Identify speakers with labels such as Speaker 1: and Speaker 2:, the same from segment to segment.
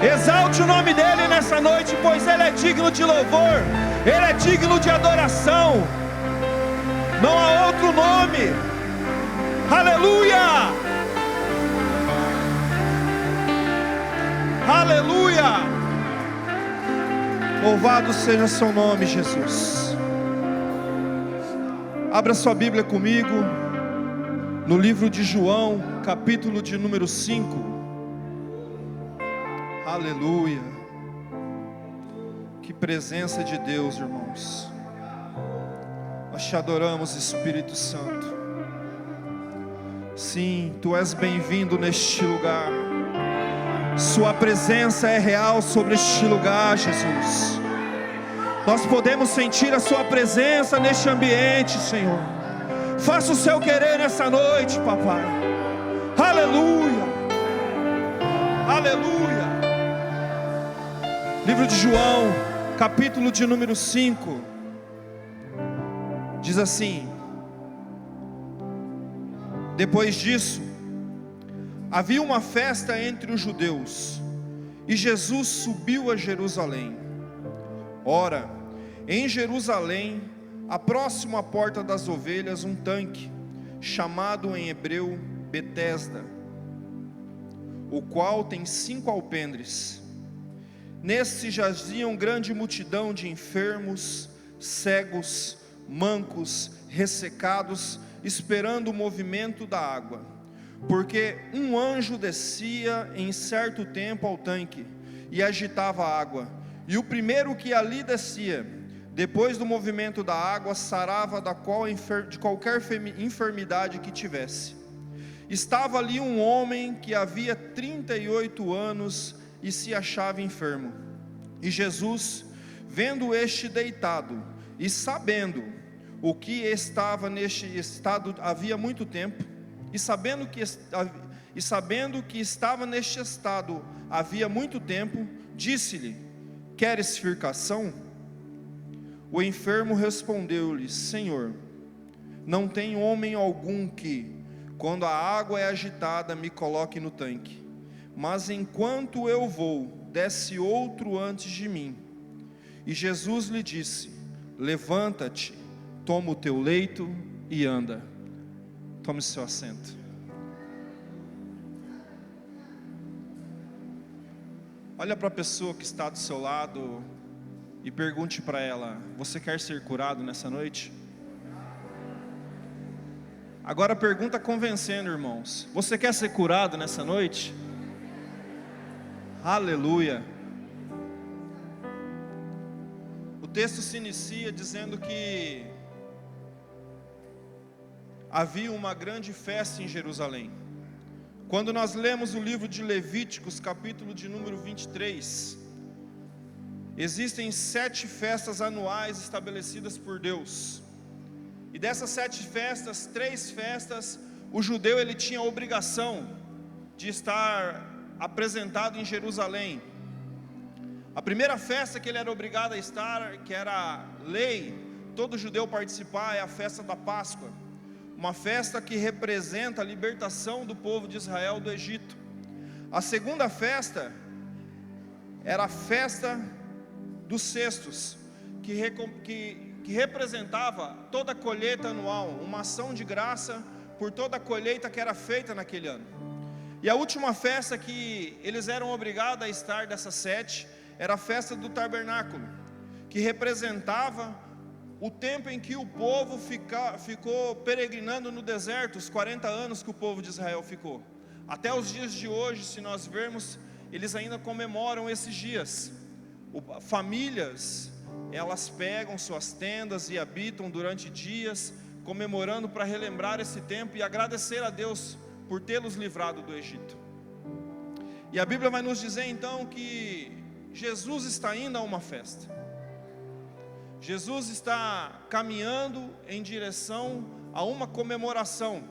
Speaker 1: Exalte o nome dEle nessa noite, pois Ele é digno de louvor, Ele é digno de adoração. Não há outro nome. Aleluia! Aleluia! Louvado seja seu nome, Jesus. Abra sua Bíblia comigo no livro de João, capítulo de número 5. Aleluia. Que presença de Deus, irmãos. Nós te adoramos, Espírito Santo. Sim, Tu és bem-vindo neste lugar. Sua presença é real sobre este lugar, Jesus. Nós podemos sentir a Sua presença neste ambiente, Senhor. Faça o Seu querer nessa noite, Papai. Aleluia. Aleluia. Livro de João, capítulo de número 5. Diz assim: depois disso, havia uma festa entre os judeus, e Jesus subiu a Jerusalém. Ora, em Jerusalém, próximo à porta das ovelhas, um tanque, chamado em hebreu Betesda, o qual tem 5 alpendres. Nesse jaziam grande multidão de enfermos, cegos, mancos, ressecados, esperando o movimento da água. Porque um anjo descia em certo tempo ao tanque e agitava a água. E o primeiro que ali descia, depois do movimento da água, sarava de qualquer enfermidade que tivesse. Estava ali um homem que havia 38 anos e se achava enfermo. E Jesus, vendo este deitado e sabendo o que estava neste estado havia muito tempo, e sabendo que estava neste estado havia muito tempo, disse-lhe: queres ficação? O enfermo respondeu-lhe: Senhor, não tem homem algum que, quando a água é agitada, me coloque no tanque. Mas enquanto eu vou, desce outro antes de mim. E Jesus lhe disse: levanta-te, toma o teu leito e anda. Tome seu assento. Olha para a pessoa que está do seu lado e pergunte para ela: você quer ser curado nessa noite? Agora pergunta convencendo, irmãos: você quer ser curado nessa noite? Aleluia. O texto se inicia dizendo que havia uma grande festa em Jerusalém. Quando nós lemos o livro de Levíticos, capítulo de número 23, existem 7 festas anuais estabelecidas por Deus. E dessas 7 festas, 3 festas, o judeu ele tinha a obrigação de estar apresentado em Jerusalém. A primeira festa que ele era obrigado a estar, que era lei, todo judeu participar, é a festa da Páscoa. Uma festa que representa a libertação do povo de Israel do Egito. A segunda festa era a festa dos cestos, que representava toda a colheita anual, uma ação de graça por toda a colheita que era feita naquele ano. E a última festa que eles eram obrigados a estar dessas 7, era a festa do tabernáculo, que representava o tempo em que o povo ficou peregrinando no deserto, os 40 anos que o povo de Israel ficou. Até os dias de hoje, se nós vermos, eles ainda comemoram esses dias. Famílias, elas pegam suas tendas e habitam durante dias, comemorando para relembrar esse tempo e agradecer a Deus por tê-los livrado do Egito. E a Bíblia vai nos dizer então que Jesus está indo a uma festa. Jesus está caminhando em direção a uma comemoração.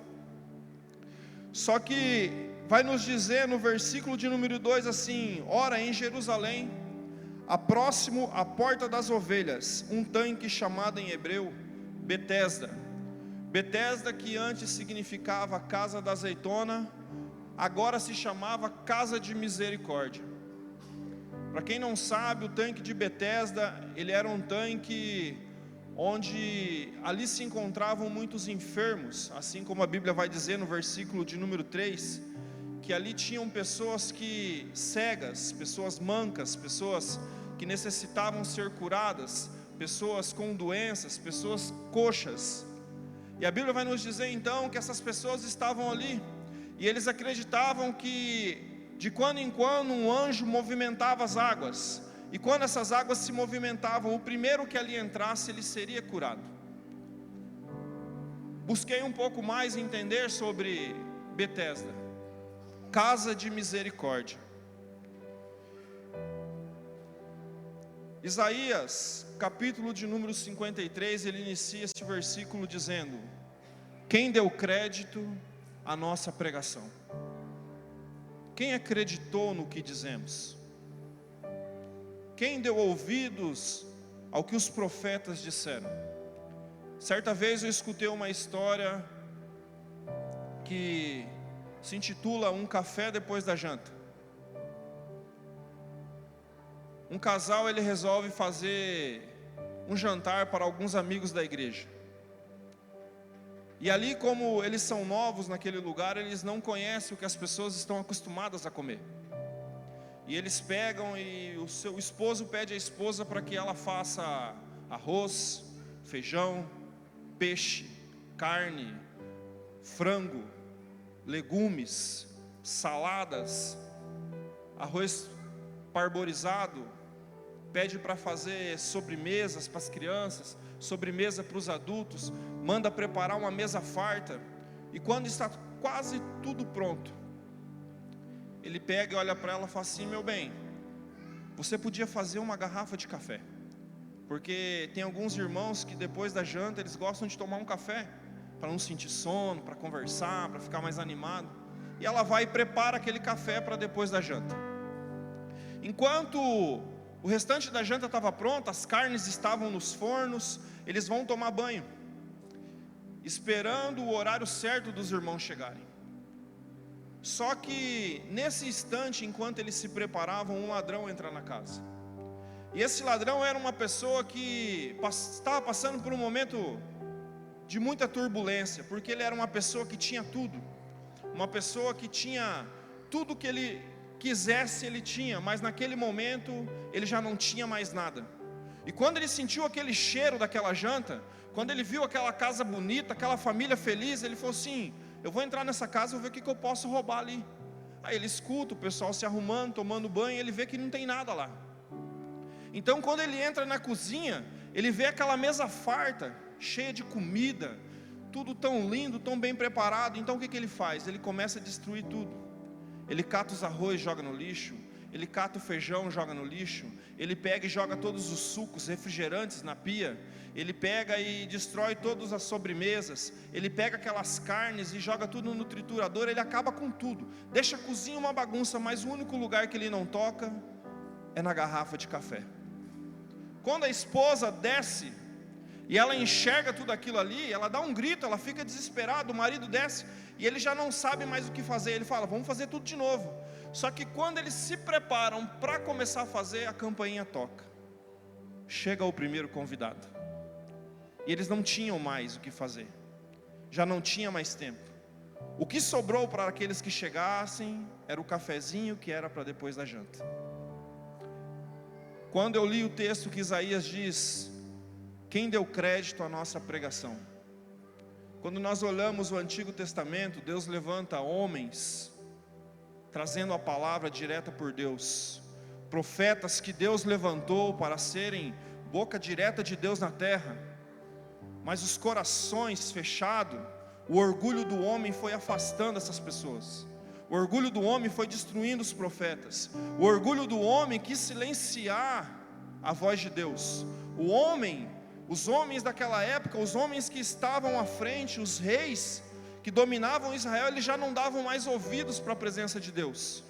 Speaker 1: Só que vai nos dizer no versículo de número 2 assim: ora, em Jerusalém, próximo à porta das ovelhas, um tanque chamado em hebreu Betesda. Betesda, que antes significava casa da azeitona, agora se chamava casa de misericórdia. Para quem não sabe, o tanque de Betesda, ele era um tanque onde ali se encontravam muitos enfermos, assim como a Bíblia vai dizer no versículo de número 3, que ali tinham pessoas cegas, pessoas mancas, pessoas que necessitavam ser curadas, pessoas com doenças, pessoas coxas. E a Bíblia vai nos dizer então que essas pessoas estavam ali, e eles acreditavam que de quando em quando um anjo movimentava as águas, e quando essas águas se movimentavam, o primeiro que ali entrasse, ele seria curado. Busquei um pouco mais entender sobre Betesda, casa de misericórdia. Isaías, capítulo de número 53, ele inicia este versículo dizendo: quem deu crédito à nossa pregação? Quem acreditou no que dizemos? Quem deu ouvidos ao que os profetas disseram? Certa vez eu escutei uma história que se intitula Um Café Depois da Janta. Um casal, ele resolve fazer um jantar para alguns amigos da igreja. E ali, como eles são novos naquele lugar, eles não conhecem o que as pessoas estão acostumadas a comer. E eles pegam e o seu esposo pede à esposa para que ela faça arroz, feijão, peixe, carne, frango, legumes, saladas, arroz parborizado. Pede para fazer sobremesas para as crianças, sobremesa para os adultos, manda preparar uma mesa farta. E quando está quase tudo pronto, ele pega e olha para ela e fala assim: meu bem, você podia fazer uma garrafa de café, porque tem alguns irmãos que depois da janta eles gostam de tomar um café, para não sentir sono, para conversar, para ficar mais animado. E ela vai e prepara aquele café para depois da janta. Enquanto o restante da janta estava pronto, as carnes estavam nos fornos, eles vão tomar banho, esperando o horário certo dos irmãos chegarem. Só que nesse instante, enquanto eles se preparavam, um ladrão entra na casa. E esse ladrão era uma pessoa que estava passando por um momento de muita turbulência, porque ele era uma pessoa que tinha tudo, uma pessoa que tinha tudo que ele quisesse, ele tinha, mas naquele momento ele já não tinha mais nada. E quando ele sentiu aquele cheiro daquela janta, quando ele viu aquela casa bonita, aquela família feliz, ele falou assim: eu vou entrar nessa casa, vou ver o que eu posso roubar ali. Aí ele escuta o pessoal se arrumando, tomando banho, ele vê que não tem nada lá. Então quando ele entra na cozinha, ele vê aquela mesa farta, cheia de comida, tudo tão lindo, tão bem preparado. Então o que ele faz? Ele começa a destruir tudo. Ele cata os arroz, joga no lixo. Ele cata o feijão, joga no lixo. Ele pega e joga todos os sucos, refrigerantes na pia. Ele pega e destrói todas as sobremesas. Ele pega aquelas carnes e joga tudo no triturador. Ele acaba com tudo, deixa a cozinha uma bagunça, mas o único lugar que ele não toca é na garrafa de café. Quando a esposa desce e ela enxerga tudo aquilo ali, ela dá um grito, ela fica desesperada. O marido desce e ele já não sabe mais o que fazer. Ele fala: vamos fazer tudo de novo. Só que quando eles se preparam para começar a fazer, a campainha toca. Chega o primeiro convidado. E eles não tinham mais o que fazer, já não tinha mais tempo. O que sobrou para aqueles que chegassem era o cafezinho que era para depois da janta. Quando eu li o texto que Isaías diz: quem deu crédito à nossa pregação? Quando nós olhamos o Antigo Testamento, Deus levanta homens trazendo a palavra direta por Deus, profetas que Deus levantou para serem boca direta de Deus na terra. Mas os corações fechados, o orgulho do homem foi afastando essas pessoas. O orgulho do homem foi destruindo os profetas. O orgulho do homem quis silenciar a voz de Deus. Os homens daquela época, os homens que estavam à frente, os reis que dominavam Israel, eles já não davam mais ouvidos para a presença de Deus.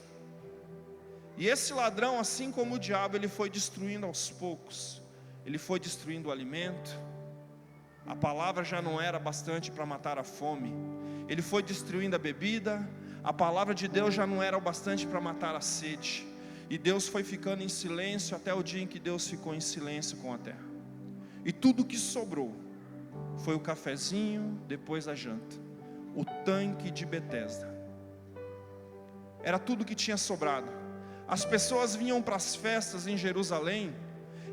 Speaker 1: E esse ladrão, assim como o diabo, ele foi destruindo aos poucos. Ele foi destruindo o alimento. A palavra já não era bastante para matar a fome. Ele foi destruindo a bebida. A palavra de Deus já não era o bastante para matar a sede. E Deus foi ficando em silêncio até o dia em que Deus ficou em silêncio com a terra. E tudo que sobrou foi o cafezinho depois da janta, o tanque de Betesda. Era tudo que tinha sobrado. As pessoas vinham para as festas em Jerusalém,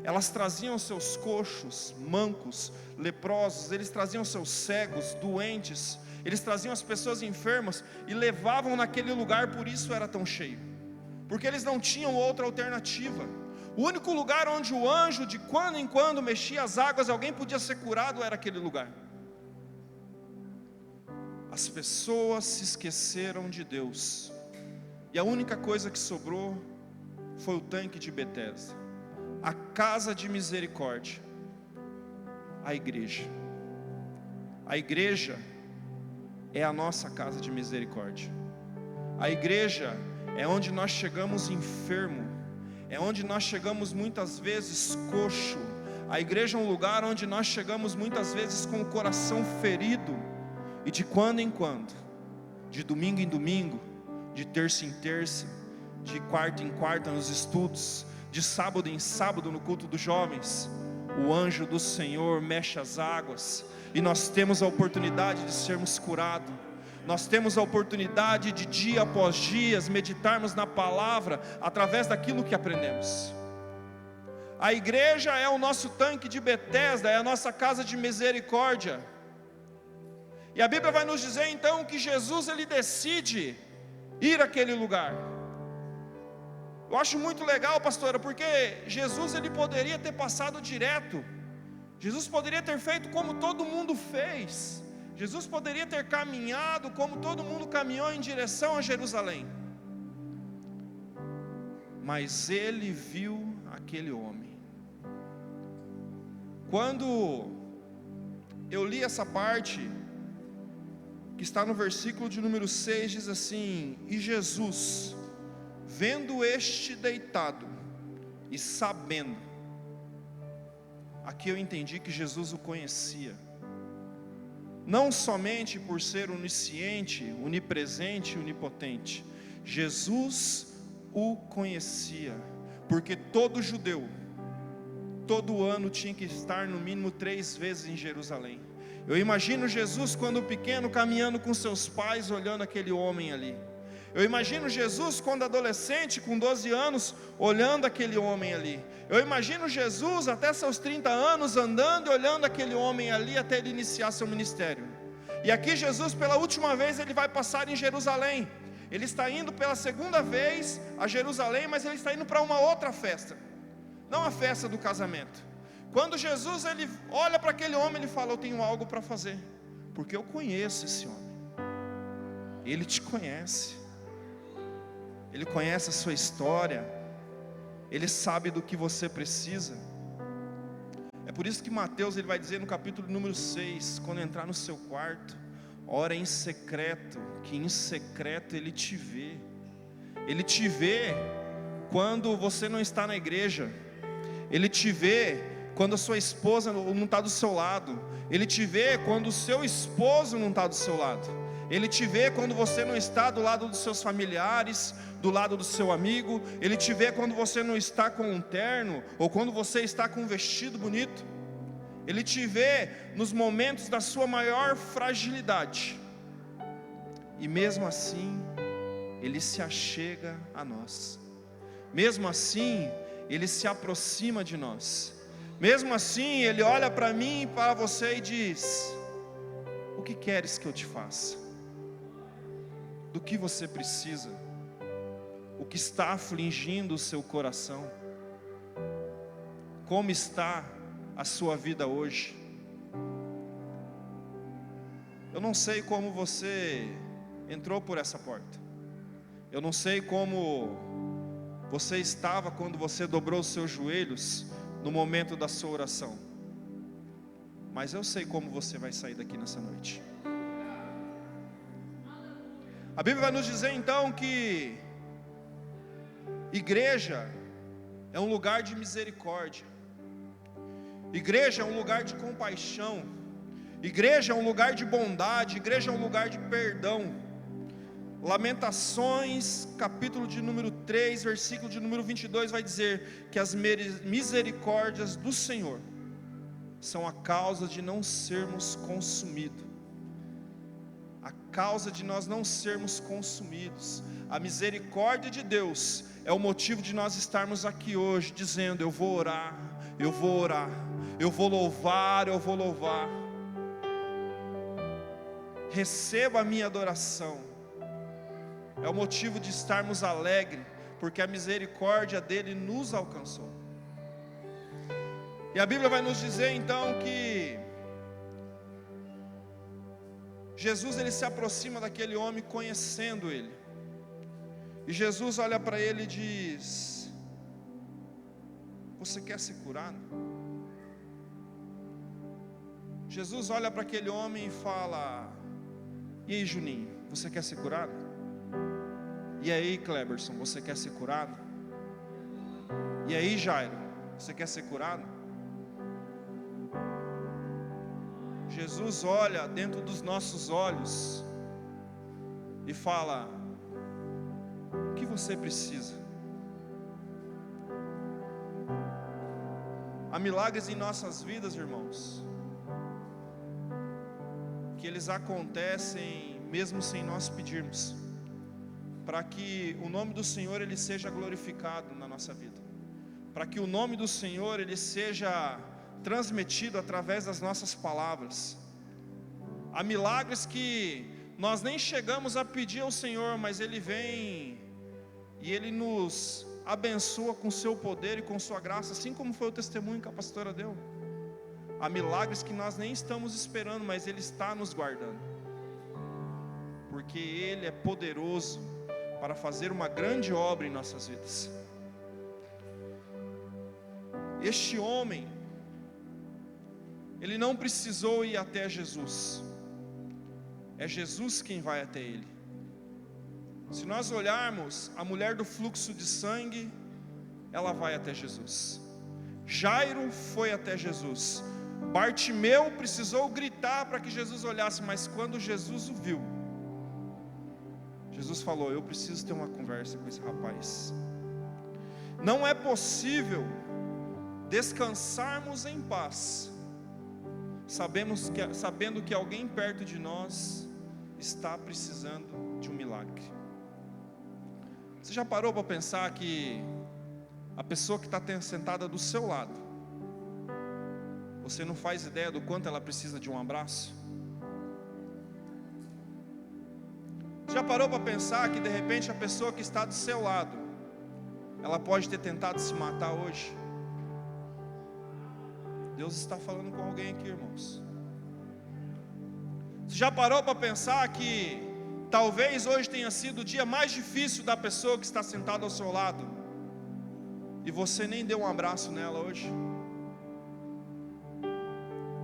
Speaker 1: elas traziam seus coxos, mancos, leprosos, eles traziam seus cegos, doentes, eles traziam as pessoas enfermas e levavam naquele lugar, por isso era tão cheio, porque eles não tinham outra alternativa. O único lugar onde o anjo de quando em quando mexia as águas, alguém podia ser curado, era aquele lugar. As pessoas se esqueceram de Deus, e a única coisa que sobrou foi o tanque de Betesda, a casa de misericórdia, a igreja. A igreja é a nossa casa de misericórdia. A igreja é onde nós chegamos enfermo, é onde nós chegamos muitas vezes coxo. A igreja é um lugar onde nós chegamos muitas vezes com o coração ferido, e de quando em quando, de domingo em domingo, de terça em terça, de quarta em quarta nos estudos, de sábado em sábado no culto dos jovens, o anjo do Senhor mexe as águas, e nós temos a oportunidade de sermos curados. Nós temos a oportunidade de dia após dia meditarmos na palavra, através daquilo que aprendemos. A igreja é o nosso tanque de Betesda, é a nossa casa de misericórdia. E a Bíblia vai nos dizer então que Jesus ele decide ir àquele lugar. Eu acho muito legal, pastora, porque Jesus ele poderia ter passado direto. Jesus poderia ter feito como todo mundo fez. Jesus poderia ter caminhado como todo mundo caminhou em direção a Jerusalém. Mas ele viu aquele homem. Quando eu li essa parte, que está no versículo de número 6, diz assim: e Jesus, vendo este deitado e sabendo, aqui eu entendi que Jesus o conhecia, não somente por ser onisciente, onipresente, onipotente. Jesus o conhecia, porque todo judeu, todo ano tinha que estar no mínimo 3 vezes em Jerusalém. Eu imagino Jesus quando pequeno caminhando com seus pais, olhando aquele homem ali. Eu imagino Jesus quando adolescente, com 12 anos, olhando aquele homem ali. Eu imagino Jesus até seus 30 anos, andando e olhando aquele homem ali, até ele iniciar seu ministério. E aqui Jesus, pela última vez, ele vai passar em Jerusalém. Ele está indo pela segunda vez a Jerusalém, mas ele está indo para uma outra festa, não a festa do casamento. Quando Jesus ele olha para aquele homem, ele fala: eu tenho algo para fazer, porque eu conheço esse homem. Ele te conhece, ele conhece a sua história, ele sabe do que você precisa. É por isso que Mateus ele vai dizer no capítulo número 6, quando entrar no seu quarto, ora em secreto, que em secreto ele te vê. Ele te vê quando você não está na igreja, ele te vê quando a sua esposa não está do seu lado, ele te vê quando o seu esposo não está do seu lado, ele te vê quando você não está do lado dos seus familiares, do lado do seu amigo, ele te vê quando você não está com um terno, ou quando você está com um vestido bonito, ele te vê nos momentos da sua maior fragilidade, e mesmo assim, ele se achega a nós, mesmo assim, ele se aproxima de nós, mesmo assim, ele olha para mim e para você e diz: o que queres que eu te faça? Do que você precisa? O que está afligindo o seu coração? Como está a sua vida hoje? Eu não sei como você entrou por essa porta, eu não sei como você estava quando você dobrou os seus joelhos no momento da sua oração, mas eu sei como você vai sair daqui nessa noite. A Bíblia vai nos dizer então que igreja é um lugar de misericórdia, igreja é um lugar de compaixão, igreja é um lugar de bondade, igreja é um lugar de perdão. Lamentações, capítulo de número 3, versículo de número 22, vai dizer que as misericórdias do Senhor são a causa de não sermos consumidos. A causa de nós não sermos consumidos. A misericórdia de Deus é o motivo de nós estarmos aqui hoje, dizendo: eu vou orar, eu vou orar, eu vou louvar, eu vou louvar. Receba a minha adoração. É o motivo de estarmos alegres, porque a misericórdia dele nos alcançou. E a Bíblia vai nos dizer então que Jesus, ele se aproxima daquele homem conhecendo ele. E Jesus olha para ele e diz: você quer ser curado? Jesus olha para aquele homem e fala: e aí, Juninho, você quer ser curado? E aí, Kleberson, você quer ser curado? E aí, Jairo, você quer ser curado? Jesus olha dentro dos nossos olhos e fala: o que você precisa? Há milagres em nossas vidas, irmãos, que eles acontecem mesmo sem nós pedirmos, para que o nome do Senhor ele seja glorificado na nossa vida, para que o nome do Senhor ele seja transmitido através das nossas palavras. Há milagres que nós nem chegamos a pedir ao Senhor, mas Ele vem e Ele nos abençoa com seu poder e com sua graça, assim como foi o testemunho que a pastora deu. Há milagres que nós nem estamos esperando, mas Ele está nos guardando, porque Ele é poderoso para fazer uma grande obra em nossas vidas. Este homem, ele não precisou ir até Jesus, é Jesus quem vai até ele. Se nós olharmos, a mulher do fluxo de sangue, ela vai até Jesus. Jairo foi até Jesus. Bartimeu precisou gritar para que Jesus olhasse, mas quando Jesus o viu, Jesus falou: eu preciso ter uma conversa com esse rapaz. Não é possível descansarmos em paz sabendo que alguém perto de nós está precisando de um milagre. Você já parou para pensar que a pessoa que está sentada do seu lado, você não faz ideia do quanto ela precisa de um abraço? Você já parou para pensar que de repente a pessoa que está do seu lado, ela pode ter tentado se matar hoje? Deus está falando com alguém aqui, irmãos. Você já parou para pensar que talvez hoje tenha sido o dia mais difícil da pessoa que está sentada ao seu lado, e você nem deu um abraço nela hoje?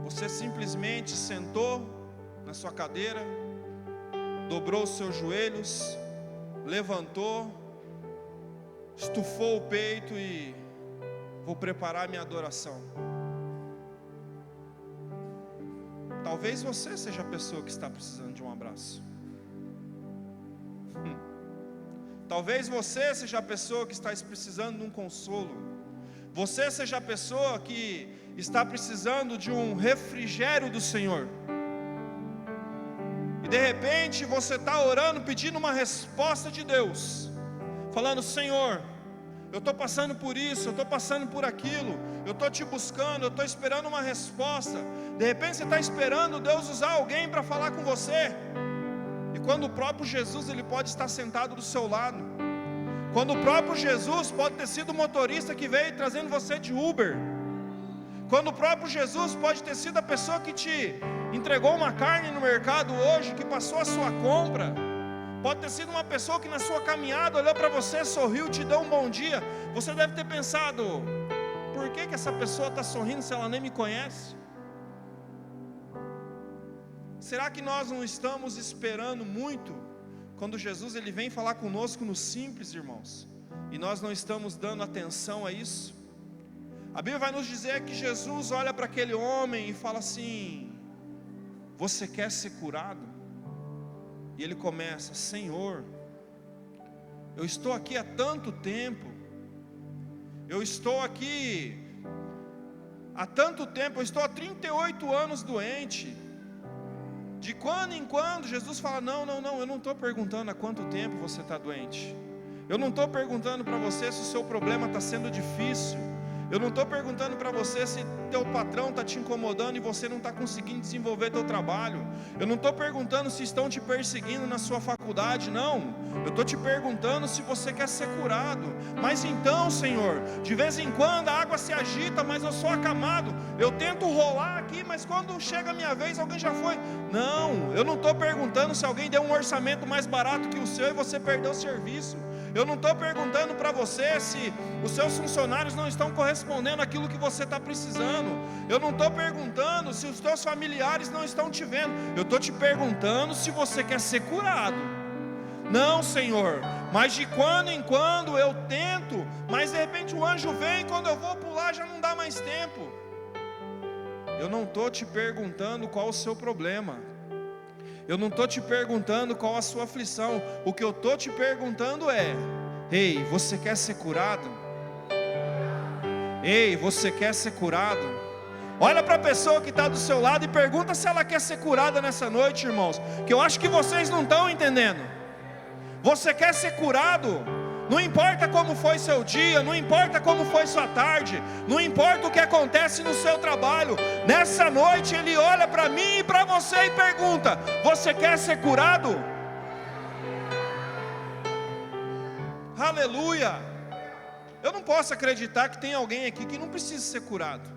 Speaker 1: Você simplesmente sentou na sua cadeira, dobrou os seus joelhos, levantou, estufou o peito e: vou preparar minha adoração. Talvez você seja a pessoa que está precisando de um abraço. Talvez você seja a pessoa que está precisando de um consolo. Você seja a pessoa que está precisando de um refrigério do Senhor. E de repente você está orando, pedindo uma resposta de Deus, falando: Senhor, eu estou passando por isso, eu estou passando por aquilo, eu estou te buscando, eu estou esperando uma resposta. De repente você está esperando Deus usar alguém para falar com você, e quando o próprio Jesus ele pode estar sentado do seu lado, quando o próprio Jesus pode ter sido o motorista que veio trazendo você de Uber, quando o próprio Jesus pode ter sido a pessoa que te entregou uma carne no mercado hoje, que passou a sua compra, pode ter sido uma pessoa que na sua caminhada olhou para você, sorriu, te deu um bom dia. Você deve ter pensado: por que essa pessoa está sorrindo se ela nem me conhece? Será que nós não estamos esperando muito quando Jesus ele vem falar conosco no simples, irmãos, e nós não estamos dando atenção a isso? A Bíblia vai nos dizer que Jesus olha para aquele homem e fala assim: você quer ser curado? E ele começa: Senhor, eu estou aqui há tanto tempo, eu estou aqui há tanto tempo, eu estou há 38 anos doente. De quando em quando, Jesus fala: não, eu não estou perguntando há quanto tempo você está doente. Eu não estou perguntando para você se o seu problema está sendo difícil. Eu não estou perguntando para você se teu patrão está te incomodando e você não está conseguindo desenvolver teu trabalho. Eu não estou perguntando se estão te perseguindo na sua faculdade, não. Eu estou te perguntando se você quer ser curado. Mas então, Senhor, de vez em quando a água se agita, mas eu sou acamado. Eu tento rolar aqui, mas quando chega a minha vez, alguém já foi. Não, eu não estou perguntando se alguém deu um orçamento mais barato que o seu e você perdeu o serviço. Eu não estou perguntando para você se os seus funcionários não estão correspondendo àquilo que você está precisando. Eu não estou perguntando se os teus familiares não estão te vendo. Eu estou te perguntando se você quer ser curado. Não, Senhor, mas de quando em quando eu tento, mas de repente o anjo vem e quando eu vou pular já não dá mais tempo. Eu não estou te perguntando qual o seu problema. Eu não estou te perguntando qual a sua aflição. O que eu estou te perguntando é: ei, você quer ser curado? Ei, você quer ser curado? Olha para a pessoa que está do seu lado e pergunta se ela quer ser curada nessa noite, irmãos. Que eu acho que vocês não estão entendendo. Você quer ser curado? Não importa como foi seu dia, não importa como foi sua tarde, não importa o que acontece no seu trabalho. Nessa noite Ele olha para mim e para você e pergunta: você quer ser curado? Aleluia! Eu não posso acreditar que tem alguém aqui que não precisa ser curado.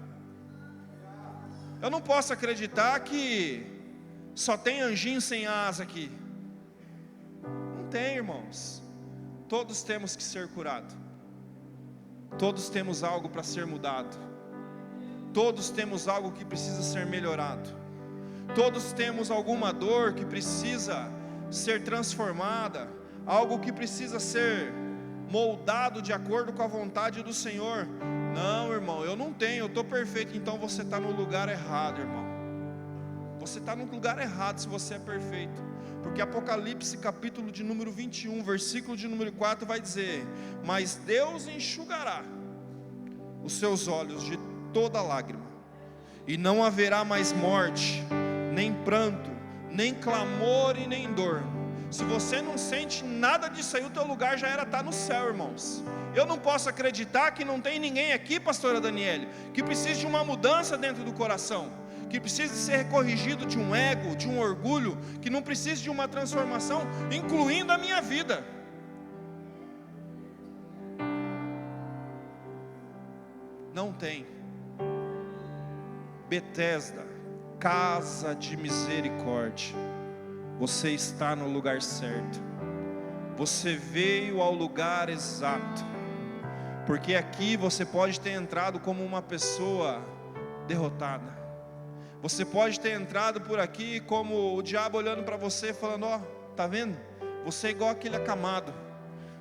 Speaker 1: Eu não posso acreditar que só tem anjinho sem asa aqui. Não tem, irmãos. Todos temos que ser curados. Todos temos algo para ser mudado. Todos temos algo que precisa ser melhorado. Todos temos alguma dor que precisa ser transformada, algo que precisa ser moldado de acordo com a vontade do Senhor. Não, irmão, eu não tenho, eu estou perfeito. Então você está no lugar errado, irmão. Você está no lugar errado se você é perfeito. Porque Apocalipse capítulo de número 21, versículo de número 4 vai dizer: mas Deus enxugará os seus olhos de toda lágrima, e não haverá mais morte, nem pranto, nem clamor e nem dor. Se você não sente nada disso aí, o teu lugar já era estar no céu, irmãos. Eu não posso acreditar que não tem ninguém aqui, pastora Daniele, que precise de uma mudança dentro do coração, que precise ser corrigido de um ego, de um orgulho, que não precise de uma transformação, incluindo a minha vida. Não tem. Betesda, casa de misericórdia, você está no lugar certo. Você veio ao lugar exato, porque aqui você pode ter entrado como uma pessoa derrotada. Você pode ter entrado por aqui como o diabo olhando para você falando: ó, tá vendo? Você é igual aquele acamado.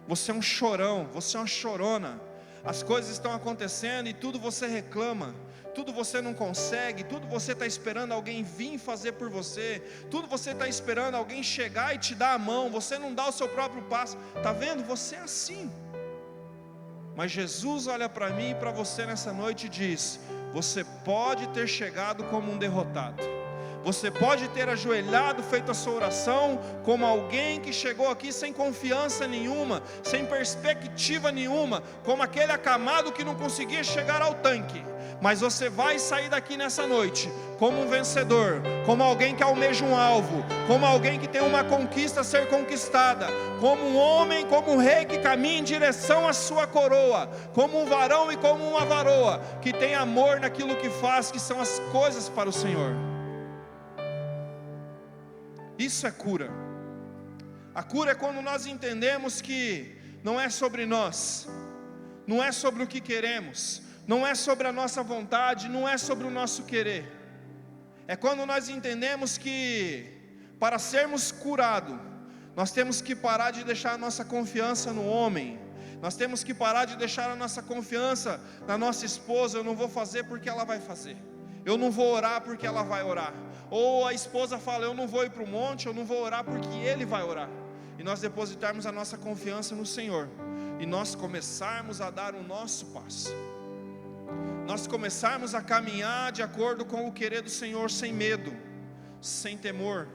Speaker 1: Você é um chorão, você é uma chorona. As coisas estão acontecendo e tudo você reclama. Tudo você não consegue, tudo você está esperando alguém vir fazer por você. Tudo você está esperando alguém chegar e te dar a mão. Você não dá o seu próprio passo. Tá vendo? Você é assim. Mas Jesus olha para mim e para você nessa noite e diz: você pode ter chegado como um derrotado. Você pode ter ajoelhado, feito a sua oração como alguém que chegou aqui sem confiança nenhuma, sem perspectiva nenhuma, como aquele acamado que não conseguia chegar ao tanque. Mas você vai sair daqui nessa noite como um vencedor, como alguém que almeja um alvo, como alguém que tem uma conquista a ser conquistada, como um homem, como um rei que caminha em direção à sua coroa, como um varão e como uma varoa, que tem amor naquilo que faz, que são as coisas para o Senhor. Isso é cura. A cura é quando nós entendemos que não é sobre nós, não é sobre o que queremos, não é sobre a nossa vontade, não é sobre o nosso querer. É quando nós entendemos que para sermos curados, nós temos que parar de deixar a nossa confiança no homem. Nós temos que parar de deixar a nossa confiança na nossa esposa. Eu não vou fazer porque ela vai fazer. Eu não vou orar porque ela vai orar. ou a esposa fala, eu não vou ir para o monte, eu não vou orar porque Ele vai orar, e nós depositarmos a nossa confiança no Senhor, e nós começarmos a dar o nosso passo, nós começarmos a caminhar de acordo com o querer do Senhor, sem medo, sem temor,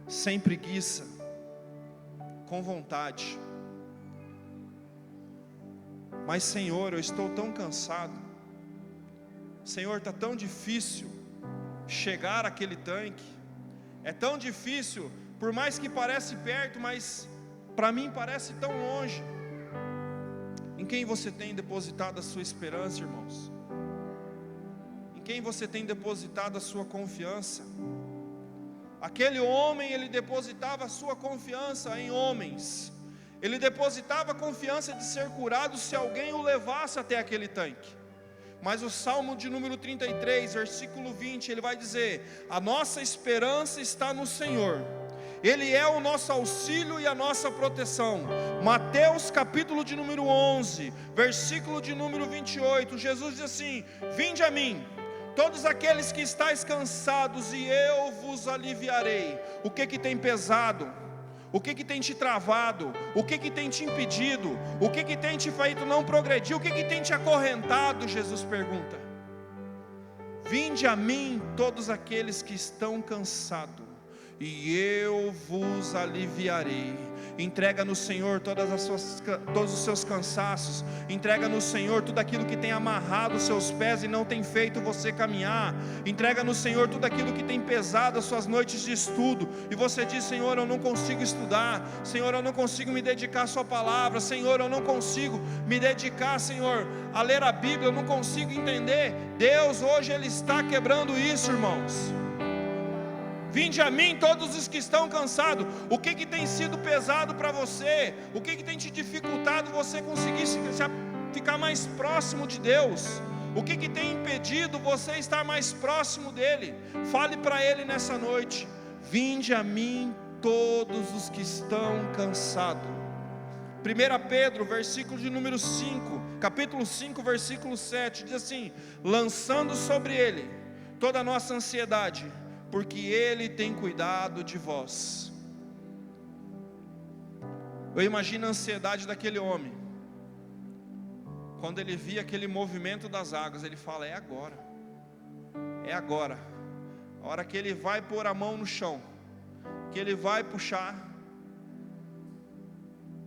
Speaker 1: sem preguiça, com vontade. Mas Senhor, eu estou tão cansado, Senhor, está tão difícil chegar àquele tanque, é tão difícil, por mais que parece perto, mas para mim parece tão longe. Em quem você tem depositado a sua esperança, irmãos? Em quem você tem depositado a sua confiança? Aquele homem, ele depositava a sua confiança em homens, ele depositava a confiança de ser curado se alguém o levasse até aquele tanque. Mas o Salmo de número 33, versículo 20, ele vai dizer, a nossa esperança está no Senhor, Ele é o nosso auxílio e a nossa proteção. Mateus capítulo de número 11, versículo de número 28, Jesus diz assim, vinde a mim, todos aqueles que estáis cansados, e eu vos aliviarei. O que tem pesado? O que tem te travado? O que tem te impedido? O que tem te feito não progredir? O que tem te acorrentado? Jesus pergunta. Vinde a mim todos aqueles que estão cansados, e eu vos aliviarei. Entrega no Senhor todos os seus cansaços. Entrega no Senhor tudo aquilo que tem amarrado os seus pés e não tem feito você caminhar. Entrega no Senhor tudo aquilo que tem pesado as suas noites de estudo, e você diz, Senhor, eu não consigo estudar. Senhor, eu não consigo me dedicar à sua palavra. Senhor, eu não consigo me dedicar, Senhor, a ler a Bíblia. Eu não consigo entender. Deus hoje Ele está quebrando isso, irmãos. Vinde a mim todos os que estão cansados. O que tem sido pesado para você? O que tem te dificultado você conseguir ficar mais próximo de Deus? O que tem impedido você estar mais próximo dEle? Fale para Ele nessa noite. Vinde a mim todos os que estão cansados. 1 Pedro, versículo de número 5, capítulo 5, versículo 7, diz assim, lançando sobre Ele toda a nossa ansiedade, porque Ele tem cuidado de vós. Eu imagino a ansiedade daquele homem, quando ele via aquele movimento das águas. Ele fala, é agora, a hora que ele vai pôr a mão no chão, que ele vai puxar,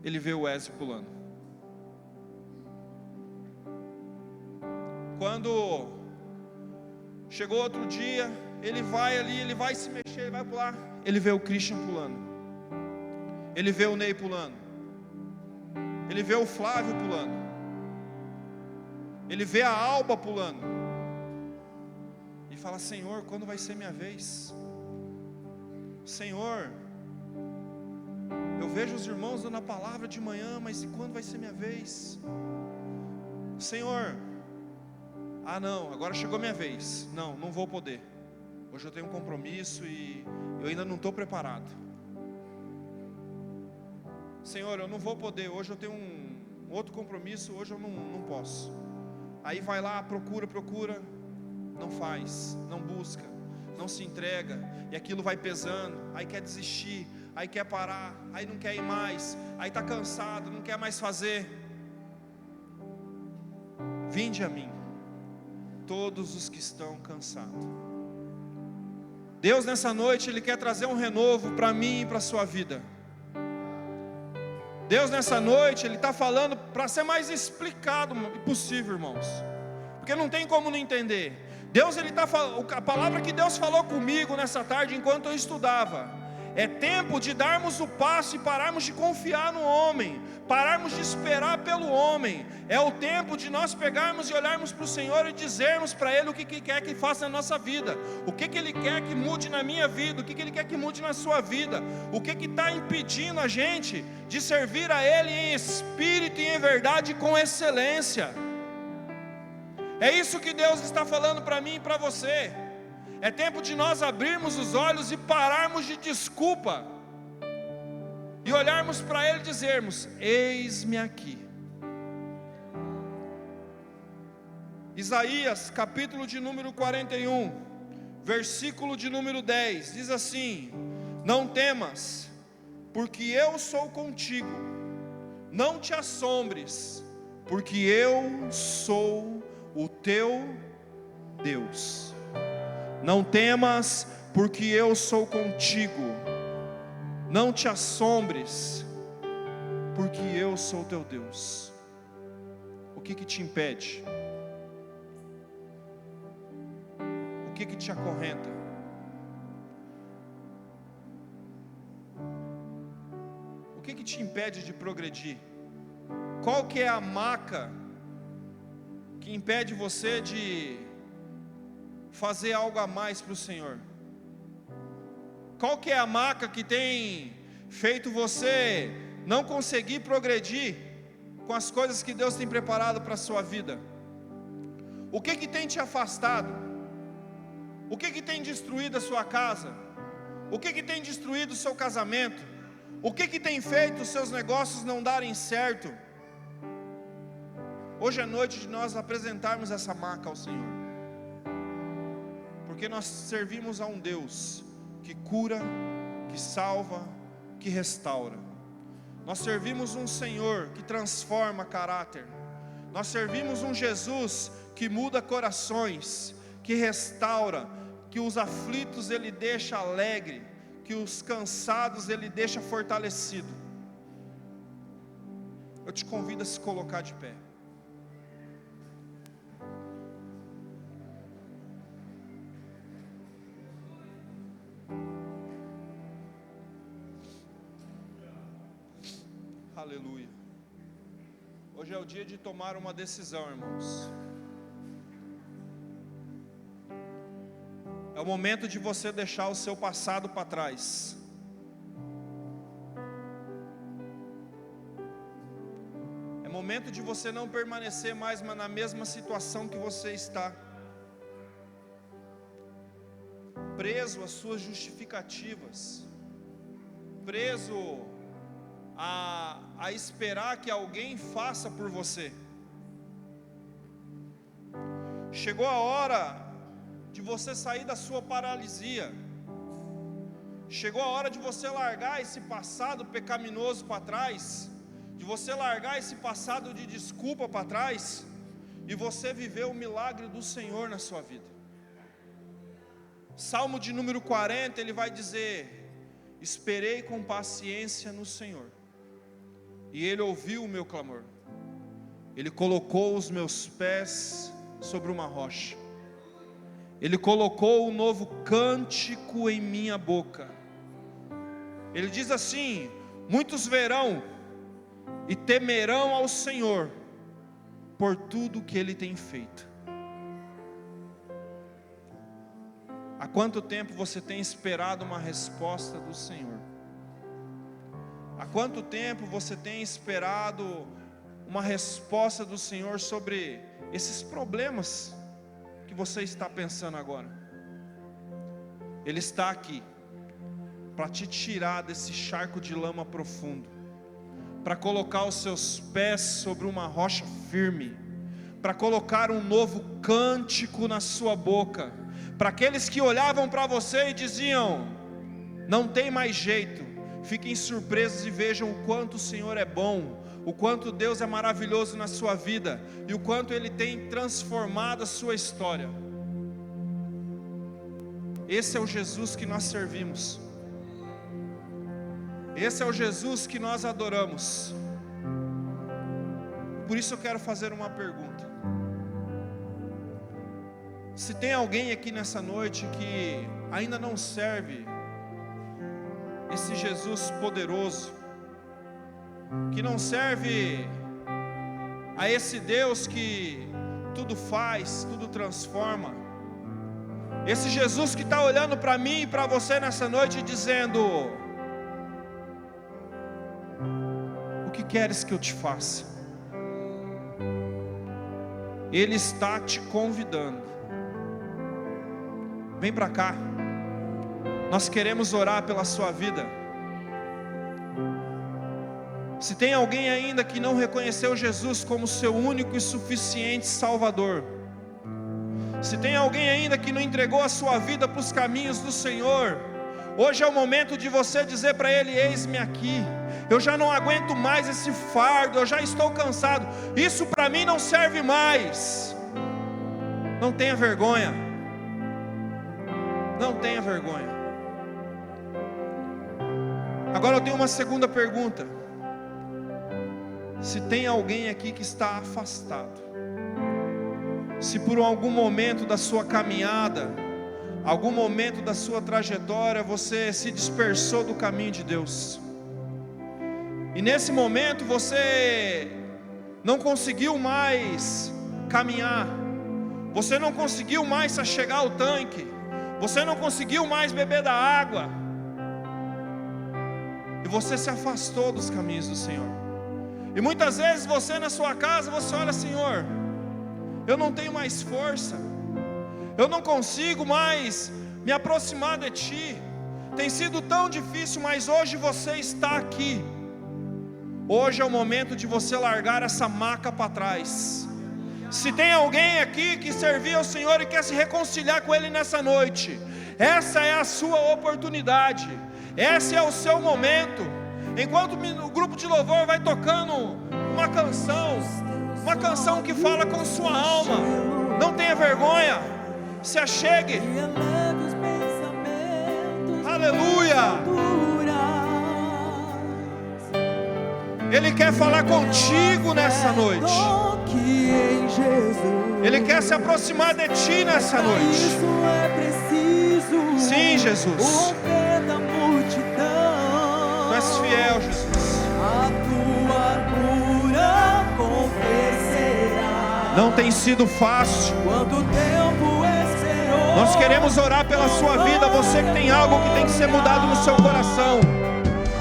Speaker 1: ele vê o Wesley pulando. Quando chegou outro dia, ele vai ali, ele vai se mexer, ele vai pular, ele vê o Christian pulando, ele vê o Ney pulando, ele vê o Flávio pulando, ele vê a Alba pulando, e fala, Senhor, quando vai ser minha vez? Senhor, eu vejo os irmãos dando a palavra de manhã, mas e quando vai ser minha vez? Senhor, não, agora chegou minha vez, não vou poder. Hoje eu tenho um compromisso e eu ainda não estou preparado. Senhor, eu não vou poder, hoje eu tenho um outro compromisso, hoje eu não posso. Aí vai lá, procura, não faz, não busca, não se entrega, e aquilo vai pesando, aí quer desistir, aí quer parar, aí não quer ir mais, aí está cansado, não quer mais fazer. Vinde a mim, todos os que estão cansados. Deus nessa noite, Ele quer trazer um renovo para mim e para a sua vida. Deus nessa noite, Ele está falando para ser mais explicado possível, irmãos, porque não tem como não entender. Deus, Ele está falando, a palavra que Deus falou comigo nessa tarde enquanto eu estudava, é tempo de darmos o passo e pararmos de confiar no homem, pararmos de esperar pelo homem. É o tempo de nós pegarmos e olharmos para o Senhor e dizermos para Ele o que quer que faça na nossa vida, o que Ele quer que mude na minha vida, o que Ele quer que mude na sua vida, o que está impedindo a gente de servir a Ele em espírito e em verdade com excelência. É isso que Deus está falando para mim e para você. É tempo de nós abrirmos os olhos e pararmos de desculpa, e olharmos para Ele e dizermos, eis-me aqui. Isaías, capítulo de número 41, versículo de número 10, diz assim: não temas, porque eu sou contigo, não te assombres, porque eu sou o teu Deus. Não temas, porque eu sou contigo, não te assombres, porque eu sou o teu Deus. O que te impede? O que te acorrenta? O que te impede de progredir? Qual que é a maca que impede você de fazer algo a mais para o Senhor? Qual que é a maca que tem feito você não conseguir progredir com as coisas que Deus tem preparado para a sua vida? O que tem te afastado? O que tem destruído a sua casa? O que tem destruído o seu casamento? O que tem feito os seus negócios não darem certo? Hoje é noite de nós apresentarmos essa marca ao Senhor, porque nós servimos a um Deus que cura, que salva, que restaura. Nós servimos um Senhor que transforma caráter. Nós servimos um Jesus que muda corações, que restaura, que os aflitos Ele deixa alegre, que os cansados Ele deixa fortalecido. Eu te convido a se colocar de pé. Aleluia. Hoje é o dia de tomar uma decisão, irmãos. É o momento de você deixar o seu passado para trás. É momento de você não permanecer mais na mesma situação que você está, preso às suas justificativas, preso a esperar que alguém faça por você. Chegou a hora de você sair da sua paralisia. Chegou a hora de você largar esse passado pecaminoso para trás, de você largar esse passado de desculpa para trás, e você viver o milagre do Senhor na sua vida. Salmo de número 40, ele vai dizer: esperei com paciência no Senhor, e Ele ouviu o meu clamor. Ele colocou os meus pés sobre uma rocha. Ele colocou um novo cântico em minha boca. Ele diz assim: muitos verão e temerão ao Senhor por tudo que Ele tem feito. Há quanto tempo você tem esperado uma resposta do Senhor? Há quanto tempo você tem esperado uma resposta do Senhor sobre esses problemas que você está pensando agora? Ele está aqui para te tirar desse charco de lama profundo, para colocar os seus pés sobre uma rocha firme, para colocar um novo cântico na sua boca, para aqueles que olhavam para você e diziam: não tem mais jeito. Fiquem surpresos e vejam o quanto o Senhor é bom, o quanto Deus é maravilhoso na sua vida, e o quanto Ele tem transformado a sua história. Esse é o Jesus que nós servimos. Esse é o Jesus que nós adoramos. Por isso eu quero fazer uma pergunta. Se tem alguém aqui nessa noite que ainda não serve esse Jesus poderoso, que não serve a esse Deus que tudo faz, tudo transforma, esse Jesus que está olhando para mim e para você nessa noite dizendo: o que queres que eu te faça? Ele está te convidando. Vem para cá. Nós queremos orar pela sua vida. Se tem alguém ainda que não reconheceu Jesus como seu único e suficiente Salvador, Se tem alguém ainda que não entregou a sua vida para os caminhos do Senhor, hoje é o momento de você dizer para Ele: eis-me aqui, eu já não aguento mais esse fardo, eu já estou cansado, isso para mim não serve mais. Não tenha vergonha, não tenha vergonha. Agora eu tenho uma segunda pergunta. Se tem alguém aqui que está afastado, se por algum momento da sua caminhada, algum momento da sua trajetória, você se dispersou do caminho de Deus, e nesse momento você não conseguiu mais caminhar, você não conseguiu mais chegar ao tanque, você não conseguiu mais beber da água, e você se afastou dos caminhos do Senhor. E muitas vezes você na sua casa, você olha: Senhor, eu não tenho mais força, eu não consigo mais me aproximar de Ti, tem sido tão difícil, mas hoje você está aqui. Hoje é o momento de você largar essa maca para trás. Se tem alguém aqui que serviu ao Senhor e quer se reconciliar com Ele nessa noite, essa é a sua oportunidade, esse é o seu momento. Enquanto o grupo de louvor vai tocando uma canção que fala com sua alma, não tenha vergonha, se achegue. Aleluia. Ele quer falar contigo nessa noite, Ele quer se aproximar de ti nessa noite. Sim, Jesus, Tu és fiel, Jesus. Não tem sido fácil. Nós queremos orar pela sua vida. Você que tem algo que tem que ser mudado no seu coração,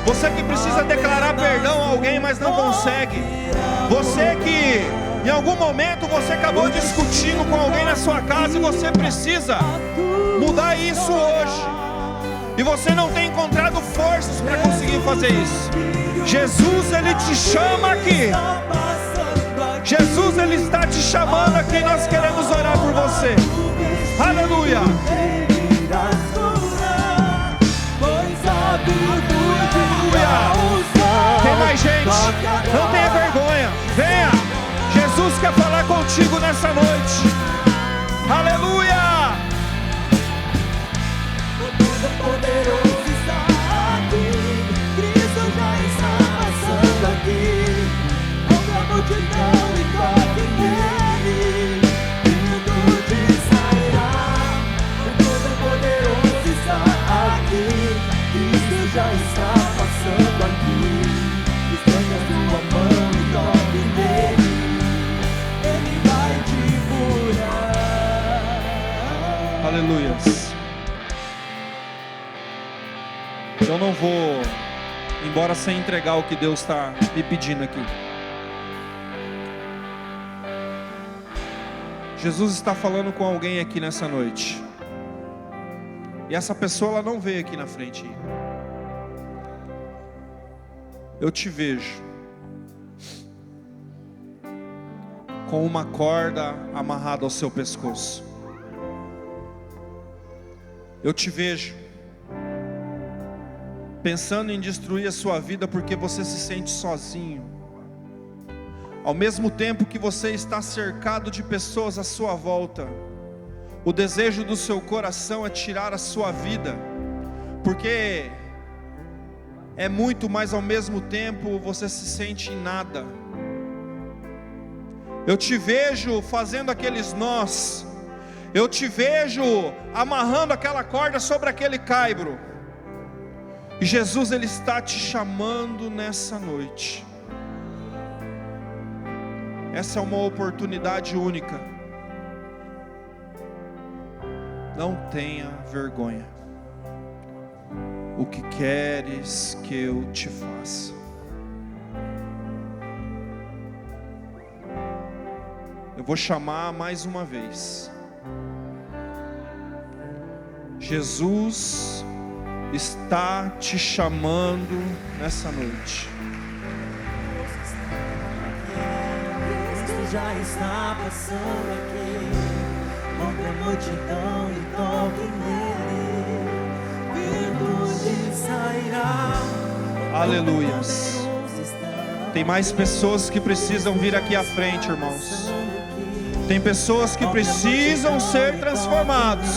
Speaker 1: você que precisa declarar perdão a alguém, mas não consegue, você que em algum momento você acabou discutindo com alguém na sua casa e você precisa mudar isso hoje, e você não tem encontrado forças para conseguir fazer isso. Jesus, Ele te chama aqui. Jesus, Ele está te chamando aqui. Nós queremos orar por você. Aleluia. Tem mais gente, não tenha vergonha, venha. Jesus quer falar contigo nessa noite. Aleluia.
Speaker 2: O Todo-Poderoso está aqui, Cristo já está passando aqui. Outra multidão e toque nele, vindo de Israel. O Todo-Poderoso está aqui, Cristo já está passando aqui. Estenda a sua mão e toque nele, Ele vai te curar.
Speaker 1: Aleluia. Eu não vou embora sem entregar o que Deus está me pedindo aqui. Jesus está falando com alguém aqui nessa noite, e essa pessoa ela não veio aqui na frente. Eu te vejo com uma corda amarrada ao seu pescoço. Eu te vejo pensando em destruir a sua vida porque você se sente sozinho, ao mesmo tempo que você está cercado de pessoas à sua volta. O desejo do seu coração é tirar a sua vida, porque é muito, mas ao mesmo tempo você se sente em nada. Eu te vejo fazendo aqueles nós, eu te vejo amarrando aquela corda sobre aquele caibro. E Jesus, Ele está te chamando nessa noite. Essa é uma oportunidade única. Não tenha vergonha. O que queres que eu te faça? Eu vou chamar mais uma vez. Jesus está te chamando nessa noite.
Speaker 2: Cristo já está passando aqui. Ouve a multidão e toque nele, virtude sairá.
Speaker 1: Aleluias. Tem mais pessoas que precisam vir aqui à frente, irmãos. Tem pessoas que precisam ser transformados.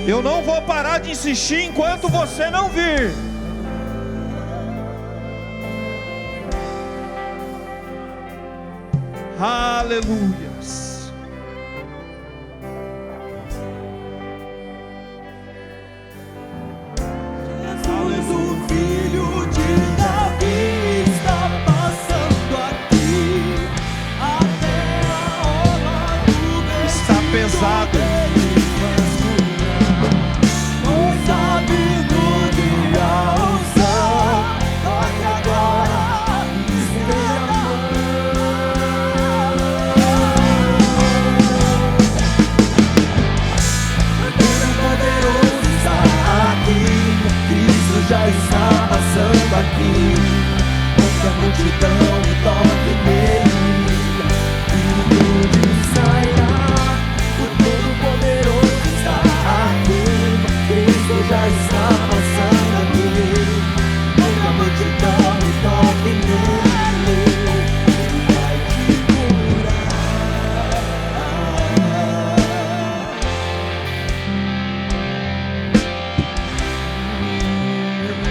Speaker 1: Eu não vou parar de insistir enquanto você não vir. Aleluias.